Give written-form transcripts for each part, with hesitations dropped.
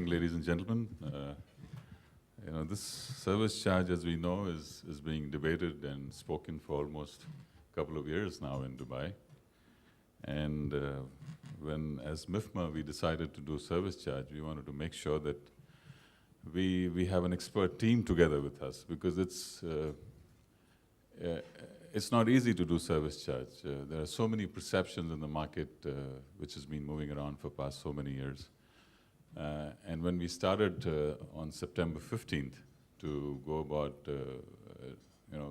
ladies and gentlemen. This service charge, as we know, is being debated and spoken for almost a couple of years now in Dubai. And when, as MEFMA, we decided to do service charge, we wanted to make sure that we have an expert team together with us, because it's not easy to do service charge. There are so many perceptions in the market which has been moving around for past so many years. And when we started on September 15th to go about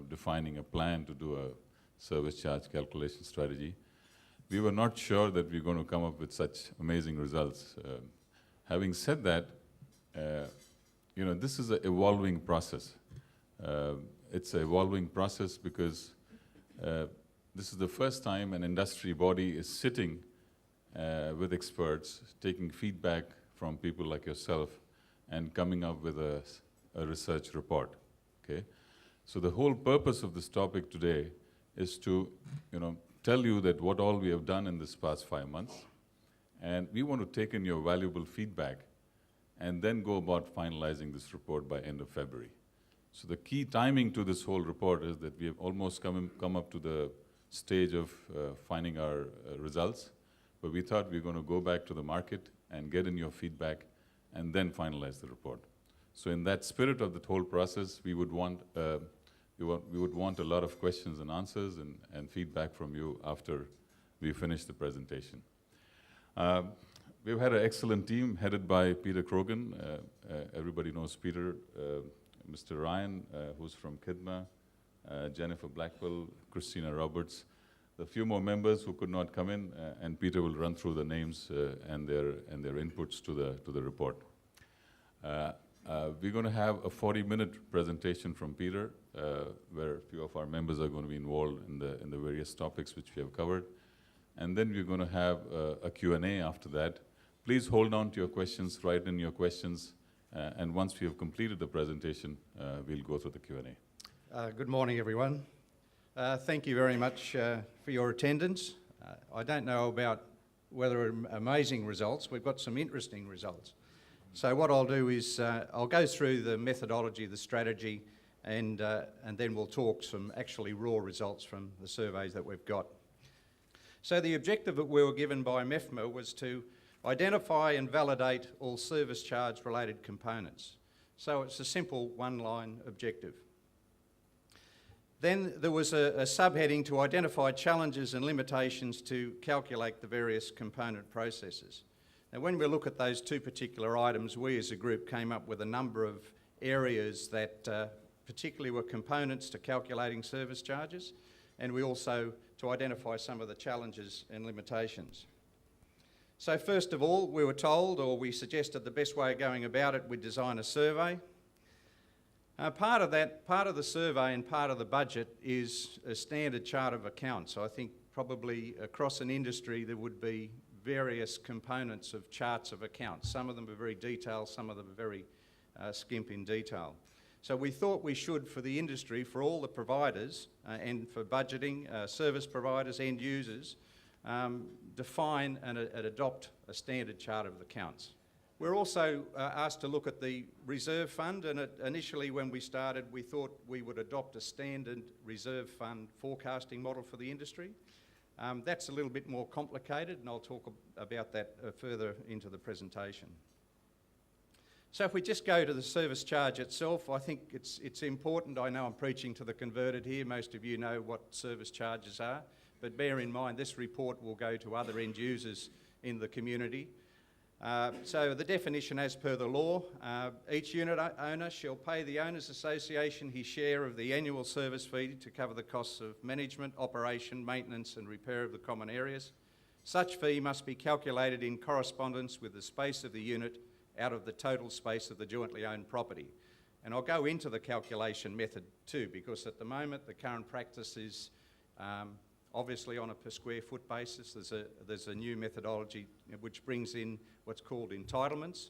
defining a plan to do a service charge calculation strategy, we were not sure that we were going to come up with such amazing results. Having said that, this is an evolving process. It's an evolving process because this is the first time an industry body is sitting with experts, taking feedback from people like yourself, and coming up with a research report. Okay, so the whole purpose of this topic today is to, tell you that what all we have done in this past 5 months, and we want to take in your valuable feedback, and then go about finalizing this report by end of February. So the key timing to this whole report is that we have almost come up to the stage of finding our results, but we thought we were going to go back to the market and get in your feedback and then finalize the report. So in that spirit of the whole process, we would want a lot of questions and answers and feedback from you after we finish the presentation. We've had an excellent team headed by Peter Krogan. Everybody knows Peter. Mr. Ryan, who's from MEFMA, Jennifer Blackwell, Christina Roberts, a few more members who could not come in, and Peter will run through the names and their inputs to the report. We're going to have a 40-minute presentation from Peter, where a few of our members are going to be involved in the various topics which we have covered. And then we're going to have a Q&A after that. Please hold on to your questions, write in your questions, and once we have completed the presentation, we'll go through the Q&A. Good morning, everyone. Thank you very much for your attendance. I don't know about whether amazing results. We've got some interesting results. So what I'll do is I'll go through the methodology, the strategy, and then we'll talk some actually raw results from the surveys that we've got. So the objective that we were given by MEFMA was to identify and validate all service charge related components. So it's a simple one-line objective. Then there was a subheading to identify challenges and limitations to calculate the various component processes. Now when we look at those two particular items, we as a group came up with a number of areas that particularly were components to calculating service charges, and we also to identify some of the challenges and limitations. So first of all, we were told, or we suggested the best way of going about it, we'd design a survey. Part of the survey and part of the budget is a standard chart of accounts. So I think probably across an industry there would be various components of charts of accounts. Some of them are very detailed, some of them are very skimp in detail. So we thought we should, for the industry, for all the providers and for budgeting, service providers, end users, define and adopt a standard chart of accounts. We're also asked to look at the reserve fund, and initially when we started we thought we would adopt a standard reserve fund forecasting model for the industry. That's a little bit more complicated, and I'll talk about that further into the presentation. So if we just go to the service charge itself, I think it's important. I know I'm preaching to the converted here. Most of you know what service charges are, but bear in mind this report will go to other end users in the community. So the definition as per the law, each unit owner shall pay the Owners Association his share of the annual service fee to cover the costs of management, operation, maintenance and repair of the common areas. Such fee must be calculated in correspondence with the space of the unit out of the total space of the jointly owned property. And I'll go into the calculation method too, because at the moment the current practice is obviously on a per square foot basis. There's a new methodology which brings in what's called entitlements,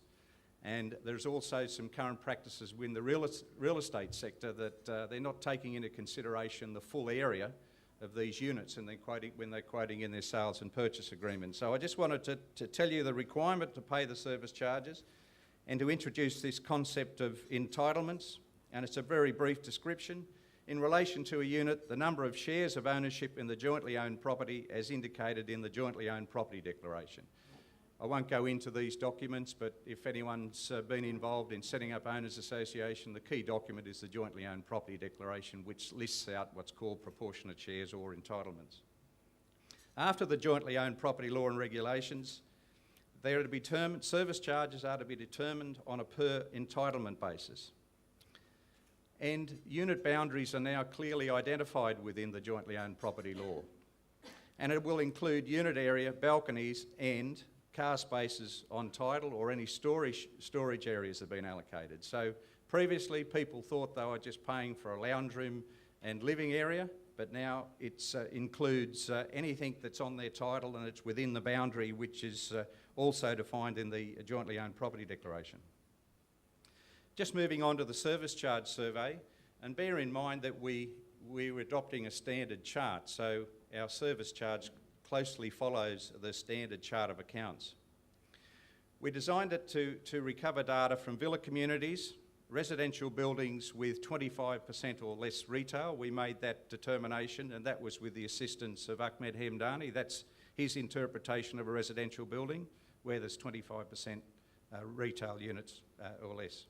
and there's also some current practices within the real estate sector that they're not taking into consideration the full area of these units and when they're quoting in their sales and purchase agreement. So I just wanted to tell you the requirement to pay the service charges and to introduce this concept of entitlements, and it's a very brief description. In relation to a unit, the number of shares of ownership in the jointly owned property as indicated in the jointly owned property declaration. I won't go into these documents, but if anyone's been involved in setting up owners association, the key document is the jointly owned property declaration, which lists out what's called proportionate shares or entitlements. After the jointly owned property law and regulations, they are to be determined, service charges are to be determined on a per entitlement basis. And unit boundaries are now clearly identified within the jointly owned property law. And it will include unit area, balconies and car spaces on title, or any storage areas have been allocated. So previously people thought they were just paying for a lounge room and living area, but now it includes anything that's on their title, and it's within the boundary which is also defined in the jointly owned property declaration. Just moving on to the service charge survey, and bear in mind that we're adopting a standard chart, so our service charge closely follows the standard chart of accounts. We designed it to recover data from villa communities, residential buildings with 25% or less retail. We made that determination, and that was with the assistance of Ahmed Hemdani. That's his interpretation of a residential building where there's 25% retail units or less.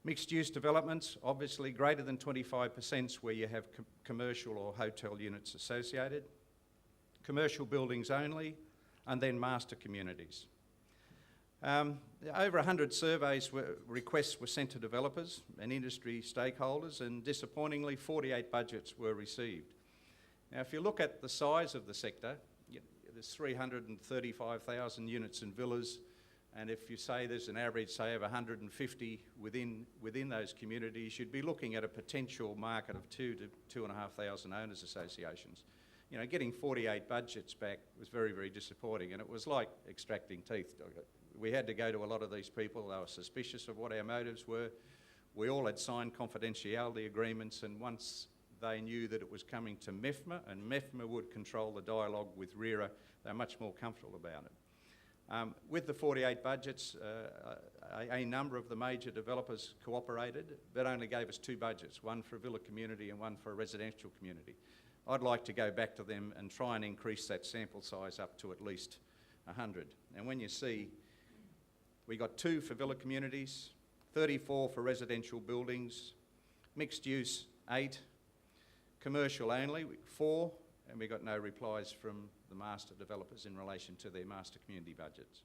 Mixed-use developments, obviously greater than 25% where you have commercial or hotel units associated. Commercial buildings only, and then master communities. Over 100 requests were sent to developers and industry stakeholders, and disappointingly 48 budgets were received. Now if you look at the size of the sector, there's 335,000 units in villas, and if you say there's an average, say, of 150 within those communities, you'd be looking at a potential market of 2,000 to 2,500 owners associations. You know, getting 48 budgets back was very, very disappointing, and it was like extracting teeth. We had to go to a lot of these people. They were suspicious of what our motives were. We all had signed confidentiality agreements, and once they knew that it was coming to MEFMA, and MEFMA would control the dialogue with RERA, they were much more comfortable about it. With the 48 budgets, a number of the major developers cooperated, but only gave us 2 budgets, one for a villa community and one for a residential community. I'd like to go back to them and try and increase that sample size up to at least 100. And when you see, we got 2 for villa communities, 34 for residential buildings, mixed use 8, commercial only 4, and we got no replies from the master developers in relation to their master community budgets.